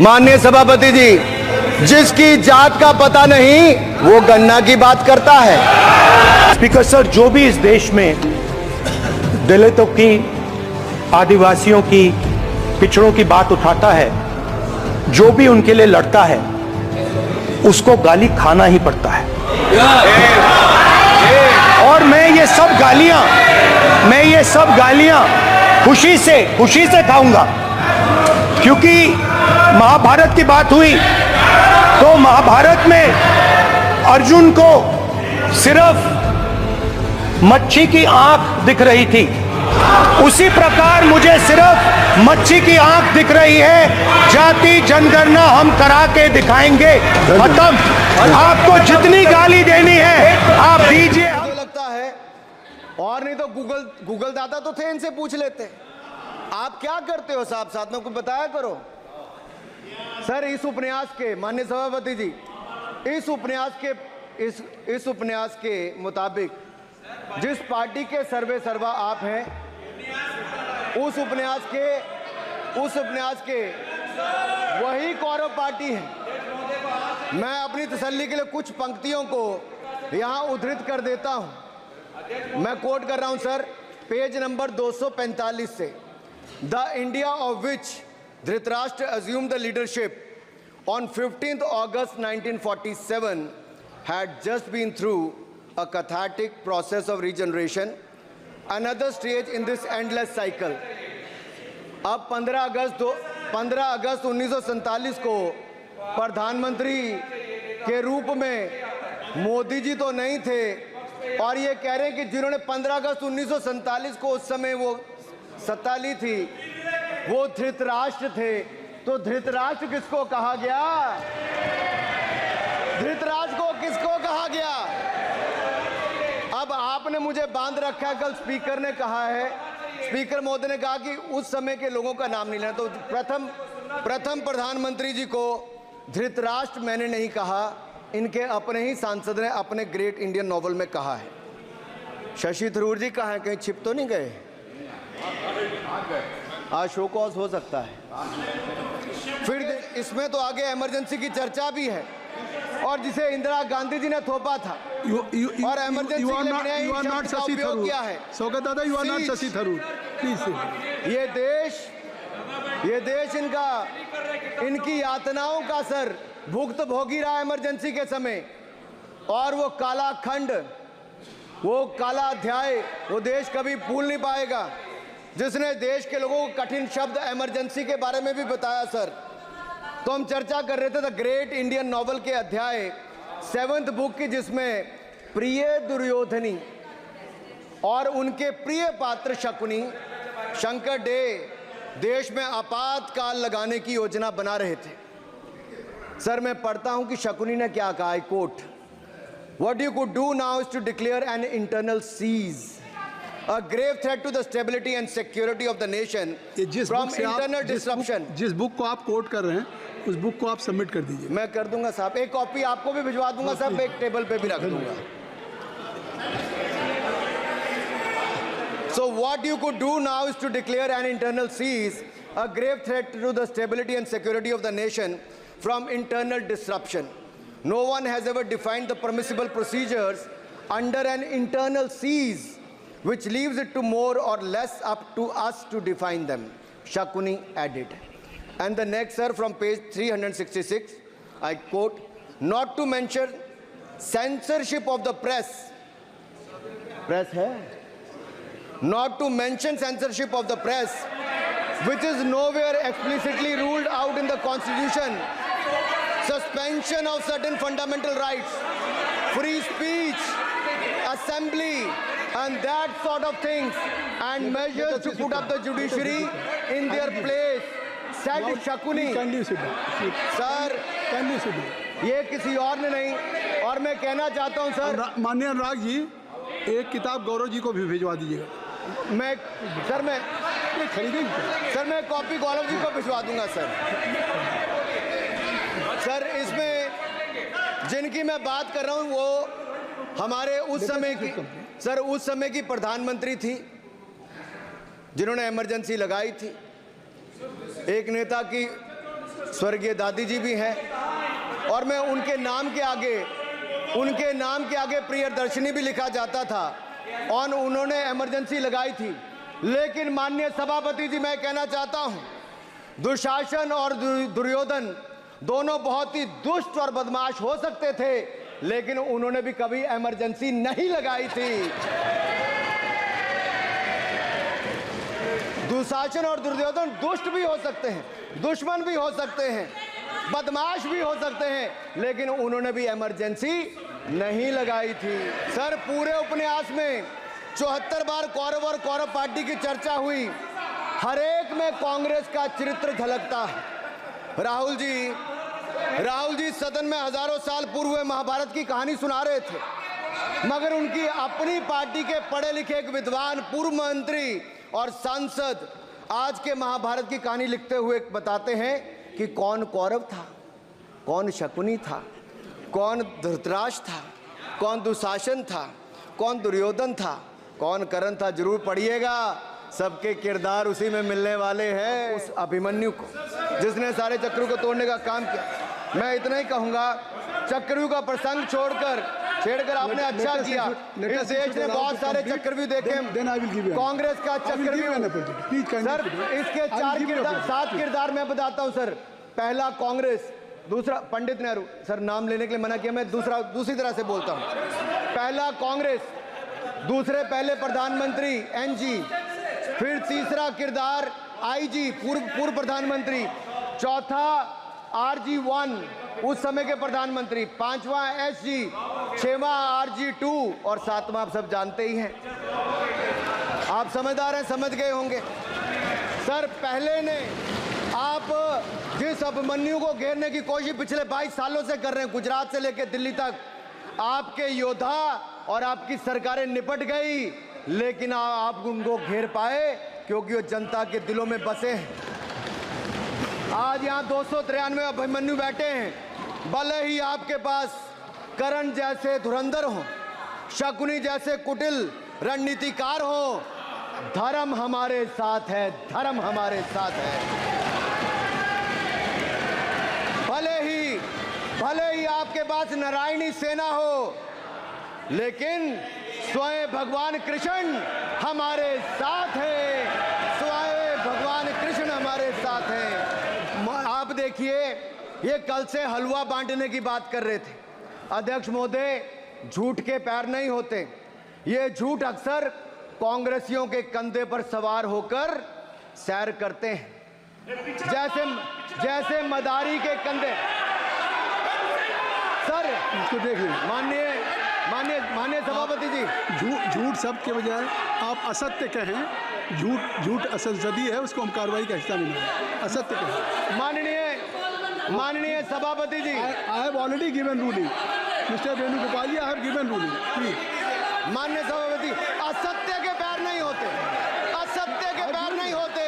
माननीय सभापति जी, जिसकी जात का पता नहीं वो गन्ना की बात करता है। स्पीकर सर, जो भी इस देश में दलितों की, आदिवासियों की, पिछड़ों की बात उठाता है, जो भी उनके लिए लड़ता है, उसको गाली खाना ही पड़ता है। और मैं ये सब गालियां खुशी से खाऊंगा, क्योंकि महाभारत की बात हुई तो महाभारत में अर्जुन को सिर्फ मच्छी की आंख दिख रही थी, उसी प्रकार मुझे सिर्फ मच्छी की आंख दिख रही है। जाति जनगणना हम करा के दिखाएंगे, खत्म। आपको जितनी गाली देनी है आप दीजिए। मुझे लगता है, और नहीं तो गूगल दादा तो थे, इनसे पूछ लेते। आप क्या करते हो साहब, साथ में कुछ बताया करो। सर, इस उपन्यास के, माननीय सभापति जी, इस उपन्यास के मुताबिक जिस पार्टी के सर्वे सर्वा आप हैं, उस उपन्यास के वही कौरव पार्टी है। मैं अपनी तसल्ली के लिए कुछ पंक्तियों को यहां उद्धृत कर देता हूं। मैं कोट कर रहा हूं सर, पेज नंबर 245 से। The India of which Dhritarashtra assumed the leadership on 15th August 1947 had just been through a cathartic process of regeneration, another stage in this endless cycle. अब 15 अगस्त 1947 को प्रधानमंत्री के रूप में मोदी जी तो नहीं थे, और ये कह रहे हैं कि जिन्होंने 15 अगस्त 1947 को उस समय वो सत्ता ली थी, वो धृतराष्ट्र थे। तो धृतराष्ट्र किसको कहा गया? धृतराष्ट्र को किसको कहा गया? अब आपने मुझे बांध रखा है। कल स्पीकर ने कहा है, स्पीकर महोदय ने कहा कि उस समय के लोगों का नाम नहीं लेना। तो प्रथम प्रधानमंत्री जी को धृतराष्ट्र मैंने नहीं कहा, इनके अपने ही सांसद ने अपने ग्रेट इंडियन नॉवल में कहा है। शशि थरूर जी कहाँ हैं? कहीं छिप तो नहीं गए? आज शो कॉज हो सकता है। फिर इसमें तो आगे इमरजेंसी की चर्चा भी है, और जिसे इंदिरा गांधी जी ने थोपा था, और इमरजेंसी के लिए उपयोग किया है। सौगत दादा, you are not Shashi Tharoor, please. ये देश इनकी यातनाओं का सर भुगत भोगी रहा इमरजेंसी के समय, और वो काला खंड, वो काला अध्याय वो देश कभी भूल नहीं पाएगा, जिसने देश के लोगों को कठिन शब्द इमरजेंसी के बारे में भी बताया सर। तो हम चर्चा कर रहे थे द ग्रेट इंडियन नॉवल के अध्याय 7th बुक की, जिसमें प्रिय दुर्योधनी और उनके प्रिय पात्र शकुनी शंकर डे देश में आपातकाल लगाने की योजना बना रहे थे। सर, मैं पढ़ता हूं कि शकुनी ने क्या कहा, I quote, what you could do now is to declare an internal siege, a grave threat to the stability and security of the nation from internal disruption। जिस बुक को आप कोट कर रहे हैं, उस बुक को आप सबमिट कर दीजिए। मैं कर दूंगा साहब, एक कॉपी आपको भी भिजवा दूंगा साहब, एक टेबल पे भी रख दूंगा। So what you could do now is to declare an internal cease, a grave threat to the stability and security of the nation from internal disruption. No one has ever defined the permissible procedures under an internal cease, which leaves it to more or less up to us to define them, Shakuni added. And the next, sir, from page 366, I quote, not to mention censorship of the press. Press hai? Not to mention censorship of the press, which is nowhere explicitly ruled out in the Constitution. Suspension of certain fundamental rights, free speech, assembly, and that sort of things, and measures to put up the judiciary in their place, said Shakuni. Sir, ये किसी और ने नहीं, और मैं कहना चाहता हूं सर, माननीय अनुराग जी, एक किताब गौरव जी को भी भिजवा दीजिएगा। मैं कॉपी गौरव जी को भिजवा दूंगा सर। सर, इसमें जिनकी मैं बात कर रहा हूं वो हमारे उस समय की प्रधानमंत्री थी, जिन्होंने इमरजेंसी लगाई थी। एक नेता की स्वर्गीय दादी जी भी हैं, और मैं उनके नाम के आगे प्रियदर्शिनी भी लिखा जाता था, और उन्होंने इमरजेंसी लगाई थी। लेकिन माननीय सभापति जी, मैं कहना चाहता हूं, दुशासन और दुर्योधन दोनों बहुत ही दुष्ट और बदमाश हो सकते थे, लेकिन उन्होंने भी कभी इमरजेंसी नहीं लगाई थी। दुशासन और दुर्योधन दुष्ट भी हो सकते हैं, दुश्मन भी हो सकते हैं, बदमाश भी हो सकते हैं, लेकिन उन्होंने भी इमरजेंसी नहीं लगाई थी। सर, पूरे उपन्यास में 74 बार कौरव और कौरव पार्टी की चर्चा हुई, हर एक में कांग्रेस का चरित्र झलकता है। राहुल जी सदन में हजारों साल पूर्व हुए महाभारत की कहानी सुना रहे थे, मगर उनकी अपनी पार्टी के पढ़े लिखे एक विद्वान पूर्व मंत्री और सांसद आज के महाभारत की कहानी लिखते हुए बताते हैं कि कौन कौरव था, कौन शकुनी था, कौन धृतराष्ट्र था, कौन दुशासन था, कौन दुर्योधन था, कौन कर्ण था। जरूर पढ़िएगा, सबके किरदार उसी में मिलने वाले हैं। उस अभिमन्यु को जिसने सारे चक्रों को तोड़ने का काम किया। मैं इतना ही कहूंगा, चक्रव्यूह का प्रसंग छेड़कर आपने अच्छा किया। इस देश ने बहुत सारे चक्रव्यूह देखे, कांग्रेस का चक्रव्यूह। सर, इसके 7 किरदार मैं बताता हूं सर। पहला कांग्रेस, दूसरा पंडित नेहरू, सर नाम लेने के लिए मना किया, मैं दूसरी तरह से बोलता हूं। पहला कांग्रेस, दूसरे पहले प्रधानमंत्री एनजी, फिर तीसरा किरदार आईजी पूर्व प्रधानमंत्री, चौथा RG1 उस समय के प्रधानमंत्री, पांचवा SG, छठवां RG2 और सातवां आप सब जानते ही हैं। आप समझदार हैं, समझ गए होंगे। सर, पहले ने आप जिस अभिमन्यु को घेरने की कोशिश पिछले 22 सालों से कर रहे हैं, गुजरात से लेकर दिल्ली तक, आपके योद्धा और आपकी सरकारें निपट गई, लेकिन आप उनको घेर पाए क्योंकि वो जनता के दिलों में बसे हैं। आज यहाँ 293 अभिमन्यु बैठे हैं, भले ही आपके पास कर्ण जैसे धुरंधर हो, शकुनी जैसे कुटिल रणनीतिकार हो, धर्म हमारे साथ है, धर्म हमारे साथ है। भले ही आपके पास नारायणी सेना हो, लेकिन स्वयं भगवान कृष्ण हमारे साथ है, स्वयं भगवान कृष्ण हमारे साथ है। आप देखिए, ये कल से हलवा बांटने की बात कर रहे थे। अध्यक्ष महोदय, झूठ के पैर नहीं होते, ये झूठ अक्सर कांग्रेसियों के कंधे पर सवार होकर सैर करते हैं, जैसे मदारी के कंधे। सर, इसको देखिए, माननीय सभापति जी, झूठ सब के बजाय आप असत्य कहें। झूठ असंसदीय है, उसको हम कार्रवाई का हिस्सा नहीं मानेंगे। असत्य कहें। माननीय सभापति जी, I have already given ruling, mister Venugopal ji, I have given ruling, please. माननीय सभापति, असत्य के पैर नहीं होते, असत्य के पैर नहीं होते,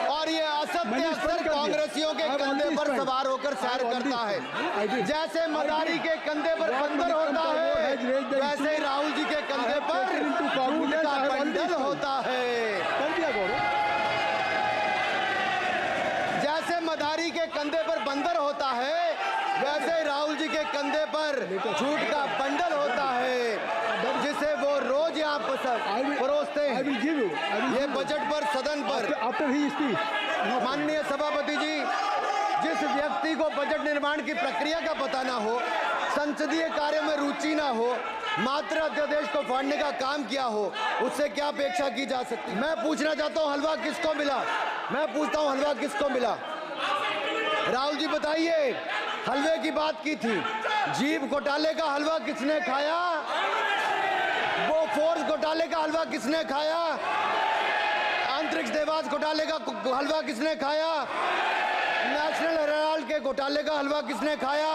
और ये असत्य अक्सर कांग्रेसियों के कंधे पर सवार होकर सैर करता है। जैसे मदारी के कंधे पर बंदर होता है, वैसे ही राहुल जी के कंधे पर झूठ का बंडल होता है। जैसे मदारी के कंधे पर बंदर होता है, वैसे ही राहुल जी के कंधे पर झूठ का बंडल होता है, जिसे वो रोज यहाँ परोसते हैं। ये बजट पर, सदन पर। माननीय सभापति जी, जिस व्यक्ति को बजट निर्माण की प्रक्रिया का पता ना हो, संसदीय कार्य में रुचि ना हो, मात्र अध्यादेश को फाड़ने का काम किया हो, उससे क्या अपेक्षा की जा सकती। मैं पूछना चाहता हूँ, हलवा किसको मिला? मैं पूछता हूँ, हलवा किसको मिला? राहुल जी बताइए, हलवे की बात की थी, जीभ घोटाले का हलवा किसने खाया? वो फोर्स घोटाले का हलवा किसने खाया? अंतरिक्ष देवास घोटाले का हलवा किसने खाया? नेशनल हेराल्ड के घोटाले का हलवा किसने खाया?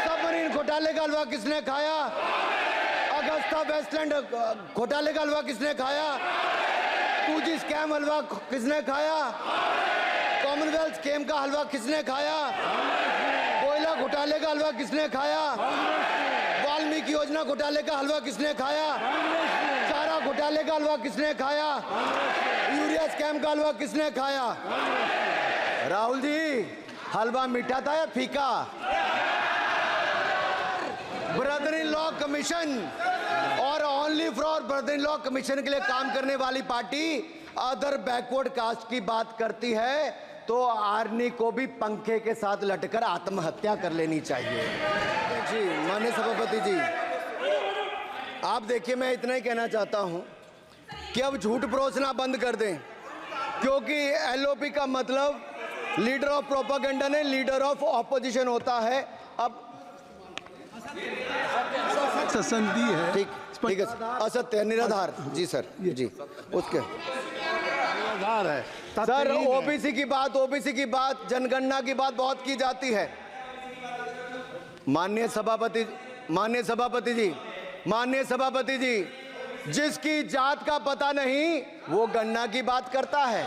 सबमरीन घोटाले का हलवा किसने खाया? अगस्ता वेस्टलैंड घोटाले का हलवा किसने खाया? 2G स्कैम हलवा किसने खाया? कॉमनवेल्थ स्कीम का हलवा किसने खाया? कोयला घोटाले का हलवा किसने खाया? वाल्मीकि योजना घोटाले का हलवा किसने खाया? चारा घोटाले का हलवा किसने खाया? यूरिया स्कैम का हलवा किसने खाया? राहुल जी, हलवा मीठा था या फीका? ब्रदर इन लॉ कमीशन और only for brother in law commission के लिए काम करने वाली पार्टी अदर बैकवर्ड कास्ट की बात करती है तो आर्नी को भी पंखे के साथ लटकर आत्महत्या कर लेनी चाहिए। जी माननीय सभापति जी, आप देखिए, मैं इतना ही कहना चाहता हूं कि अब झूठ परोसना बंद कर दें, क्योंकि एलओपी का मतलब लीडर ऑफ प्रोपेगेंडा नहीं, लीडर ऑफ ऑपोजिशन होता है। अब संधि है, ठीक है, असत्य निराधार। जी सर, जी उसके निराधार है सर। ओबीसी की बात, जनगणना की बात बहुत की जाती है। माननीय सभापति जी, जिसकी जात का पता नहीं वो गणना की बात करता है।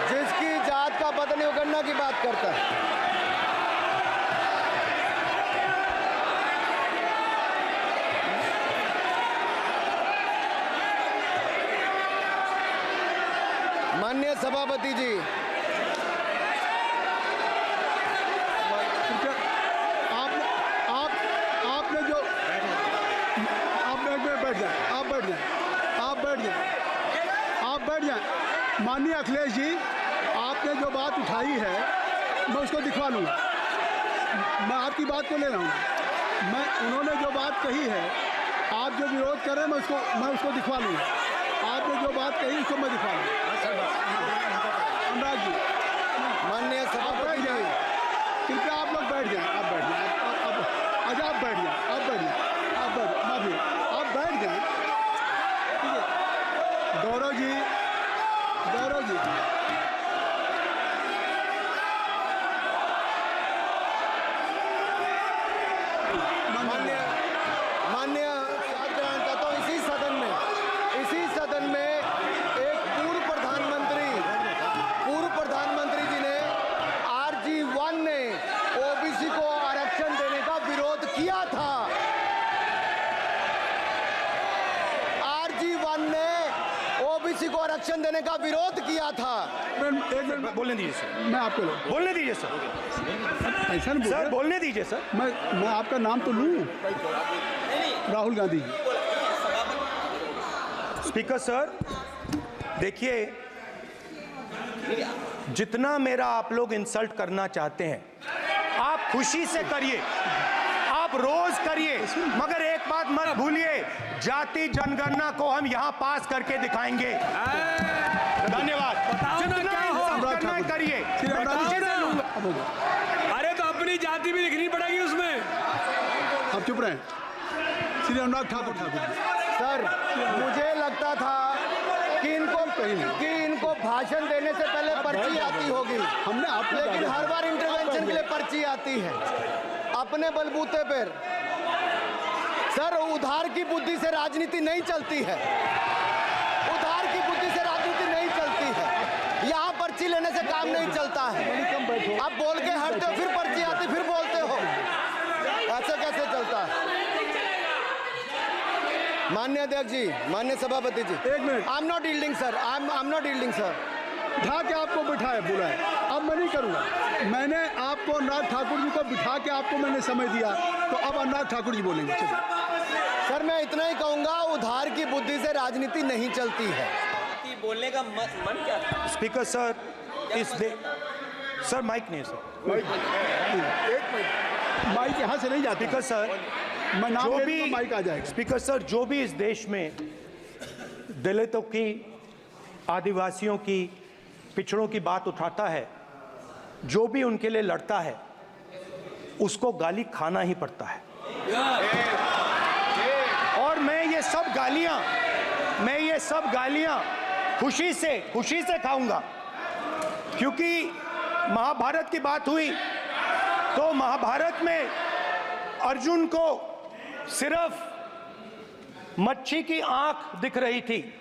जिसकी जात का पता नहीं वो गणना की बात करता है। माननीय सभापति जी, आपने जो आप बैठ जाएं। माननीय अखिलेश जी, आपने जो बात उठाई है मैं उसको दिखवा लूँगा। मैं आपकी बात को ले रहा हूँ। उन्होंने जो बात कही है, आप जो विरोध कर रहे हैं, मैं उसको दिखवा लूँगा। आपने जो बात कही उसको मैं दिखवा लूँगा। अनुराग जी, माननीय सभापति जी, कृपया आप लोग बैठ जाएं। आप बैठ जाएं। अच्छा, आप बैठ जाएं। आप बैठ जाएं। आप बैठ जाएं। ठीक है। गौरव जी, माननीय चाहता हूँ इसी सदन में एक पूर्व प्रधानमंत्री जी ने RG1 ने ओबीसी को आरक्षण देने का विरोध किया था। RG1 ने ओबीसी को आरक्षण देने का विरोध किया था। एक मिनट बोलने दीजिए सर, मैं आपको बोलने दीजिए सर, ऐसा नहीं सर बोलने दीजिए सर। मैं आपका नाम तो लूँ, राहुल गांधी जी। स्पीकर सर, देखिए, जितना मेरा आप लोग इंसल्ट करना चाहते हैं आप खुशी से करिए, आप रोज करिए, मगर एक बात मत भूलिए, जाति जनगणना को हम यहां पास करके दिखाएंगे। धन्यवाद। जितना इंसल्ट करना करिए, खुशी से लूंगा। अरे तो अपनी जाति भी लिखनी पड़ेगी उसमें। आप चुप रहें। श्री अनुराग ठाकुर जी, सर, मुझे लगता था कि इनको भाषण देने से पहले पर्ची आती होगी, लेकिन हर बार इंटरवेंशन के लिए पर्ची आती है अपने बलबूते पर। सर, उधार की बुद्धि से राजनीति नहीं चलती है। उधार की बुद्धि से राजनीति नहीं चलती है। यहाँ पर्ची लेने से काम नहीं चलता है। आप बोल के हटते हो, फिर पर्ची आती, फिर बोलते हो, ऐसे कैसे चलता है? माननीय अध्यक्ष जी, माननीय सभापति जी, एक minute. I am not yielding sir, I am not yielding sir. बिठा के आपको बिठाया, बोला है। अब मैं नहीं करूँगा। मैंने आपको अनुराग ठाकुर जी को बिठा के आपको मैंने समय दिया, तो अब अनुराग ठाकुर जी बोलेंगे। सर, मैं इतना ही कहूँगा, उधार की बुद्धि से राजनीति नहीं चलती है। बोलने का मन क्या था? स्पीकर सर, सर माइक नहीं सर, माइक यहाँ से नहीं जाती। स्पीकर सर, मैं नाम जो ले भी लूँगा, माइक आ जाएगा। स्पीकर सर, जो भी इस देश में दलितों की, आदिवासियों की, पिछड़ों की बात उठाता है, जो भी उनके लिए लड़ता है, उसको गाली खाना ही पड़ता है। और मैं ये सब गालियां खुशी से खाऊंगा, क्योंकि महाभारत की बात हुई तो महाभारत में अर्जुन को सिर्फ मच्छी की आंख दिख रही थी,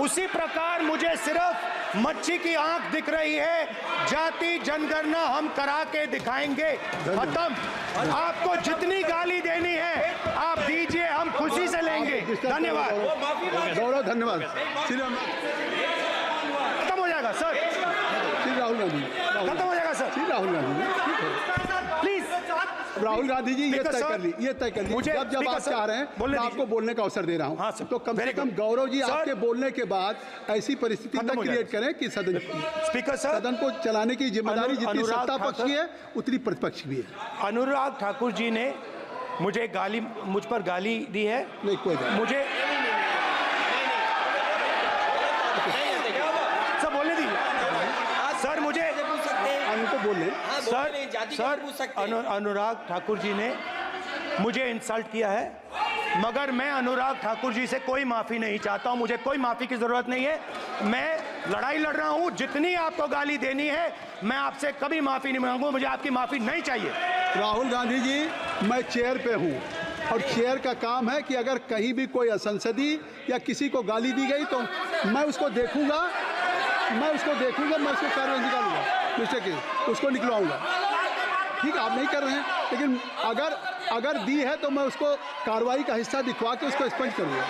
उसी प्रकार मुझे सिर्फ मच्छी की आंख दिख रही है। जाति जनगणना हम करा के दिखाएंगे। खत्म। आपको जितनी गाली देनी है आप दीजिए, हम खुशी से लेंगे। मिस्टर धन्यवाद। गौरव, धन्यवाद। श्री खत्म हो जाएगा सर, राहुल गांधी, खत्म हो जाएगा सर, श्री राहुल गांधी जी, ठीक है। प्लीज। राहुल गांधी जी, ये तय कर ली, ये तय कर ली। मुझे जब स्पीकर आप सर, चाह रहे हैं बोलने मैं आपको दीजिए। बोलने का अवसर दे रहा हूँ। हाँ सर, तो कम से very कम good। गौरव जी सर, आपके बोलने के बाद ऐसी परिस्थिति खत्म तक हो क्रिएट जाएगा। करें कि सदन स्पीकर सर, सदन को चलाने की जिम्मेदारी जितनी अनुराग सत्ता पक्ष की ठाकुर- है उतनी प्रतिपक्ष भी है। अनुराग ठाकुर जी ने मुझ पर गाली दी है। नहीं, कोई बात नहीं। मुझे सर बोलने दीजिए सर, मुझे उनको बोलने सर अनुराग ठाकुर जी ने मुझे इंसल्ट किया है, मगर मैं अनुराग ठाकुर जी से कोई माफ़ी नहीं चाहता हूं। मुझे कोई माफ़ी की ज़रूरत नहीं है। मैं लड़ाई लड़ रहा हूं। जितनी आपको गाली देनी है मैं आपसे कभी माफ़ी नहीं मांगूंगा। मुझे आपकी माफ़ी नहीं चाहिए। राहुल गांधी जी, मैं चेयर पे हूँ और चेयर का काम है कि अगर कहीं भी कोई असंसदीय या किसी को गाली दी गई तो मैं उसको देखूंगा, मैं उसको कार्रवाई निकालूंगा, मिस्टर के उसको निकलवाऊंगा। ठीक है, आप नहीं कर रहे हैं, लेकिन अगर दी है तो मैं उसको कार्रवाई का हिस्सा दिखवा के उसको स्पष्ट करूंगा।